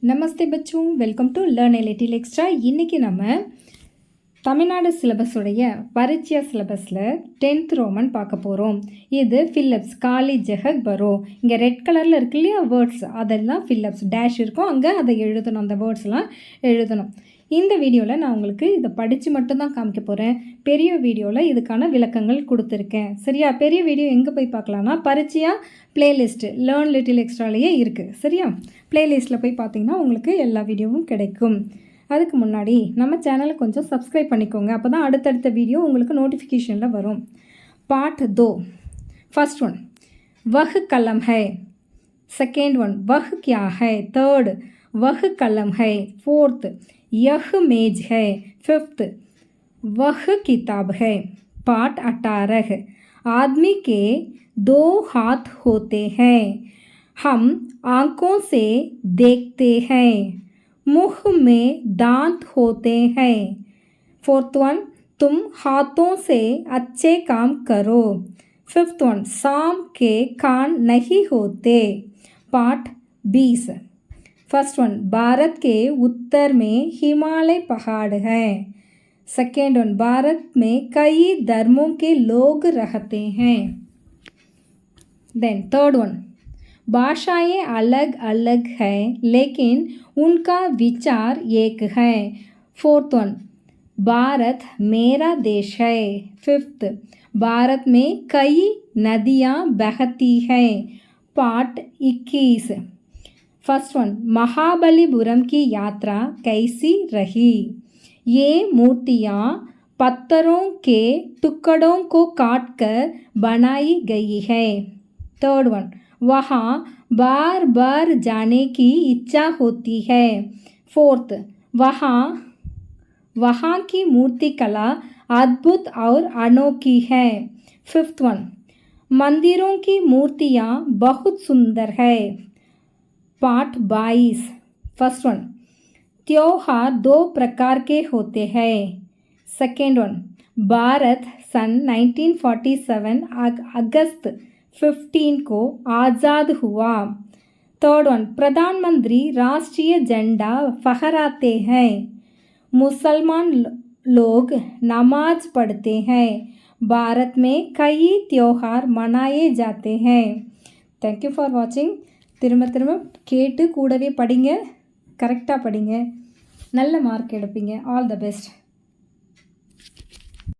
நமஸ்தே பச்சோं, welcome to learn a little extra. இன்றைக்கி நம்ம தமிழ்நாடு சிலபஸுடைய பரீட்சையா சிலபஸில் 10th ரோமன் பார்க்க போகிறோம். இது ஃபில்லப்ஸ் காலி ஜெகக் பரோ. இங்கே ரெட் கலரில் இருக்கு இல்லையா வேர்ட்ஸ், அதெல்லாம் ஃபில்லப்ஸ் டேஷ் இருக்கும், அங்கே அதை எழுதணும், அந்த வேர்ட்ஸ்லாம் எழுதணும். இந்த வீடியோவில் நான் உங்களுக்கு இதை படித்து மட்டும்தான் காமிக்க போகிறேன். பெரிய வீடியோவில் இதுக்கான விளக்கங்கள் கொடுத்துருக்கேன். சரியா? பெரிய வீடியோ எங்கே போய் பார்க்கலான்னா பரீட்சையா பிளேலிஸ்ட்டு லேர்ன் லிட்டில் எக்ஸ்ட்ராலேயே இருக்குது. சரியா? பிளேலிஸ்ட்டில் போய் பார்த்தீங்கன்னா உங்களுக்கு எல்லா வீடியோவும் கிடைக்கும். அதுக்கு முன்னாடி நம்ம சேனலை கொஞ்சம் சப்ஸ்கிரைப் பண்ணிக்கோங்க, அப்போ தான் அடுத்தடுத்த வீடியோ உங்களுக்கு நோட்டிஃபிகேஷனில் வரும். பார்ட் 2. ஃபர்ஸ்ட் ஒன் வஹ் கலம் ஹை. செகண்ட் ஒன் வஹ் கியா ஹை. தேர்டு वह कलम है. फोर्थ यह मेज है. फिफ्थ वह किताब है. पाठ 18. आदमी के 2 हाथ होते हैं. हम आँखों से देखते हैं. मुँह में दांत होते हैं. फोर्थ वन तुम हाथों से अच्छे काम करो. फिफ्थ वन शाम के कान नहीं होते. पाठ 20. फर्स्ट वन भारत के उत्तर में हिमालय पहाड़ है. सेकेंड वन भारत में कई धर्मों के लोग रहते हैं. देन थर्ड वन भाषाएं अलग अलग हैं लेकिन उनका विचार एक है. फोर्थ वन भारत मेरा देश है. फिफ्थ भारत में कई नदियाँ बहती हैं. पाठ 21. फर्स्ट वन महाबलीपुरम की यात्रा कैसी रही. ये मूर्तियाँ पत्थरों के टुकड़ों को काटकर बनाई गई है. थर्ड वन वहाँ बार बार जाने की इच्छा होती है. फोर्थ वहाँ की मूर्ति कला अद्भुत और अनोखी है. फिफ्थ वन मंदिरों की मूर्तियाँ बहुत सुंदर है. पाठ 22. फर्स्ट वन त्योहार 2 प्रकार के होते हैं. सेकेंड वन भारत सन 1947 अगस्त 15 को आज़ाद हुआ. थर्ड वन प्रधानमंत्री राष्ट्रीय झंडा फहराते हैं. मुसलमान लोग नमाज पढ़ते हैं. भारत में कई त्योहार मनाए जाते हैं. Thank you for watching. திரும்ப திரும்ப கேட்டு கூடவே படிங்க, கரெக்டாக படிங்க, நல்ல மார்க் எடுப்பீங்க. All the best.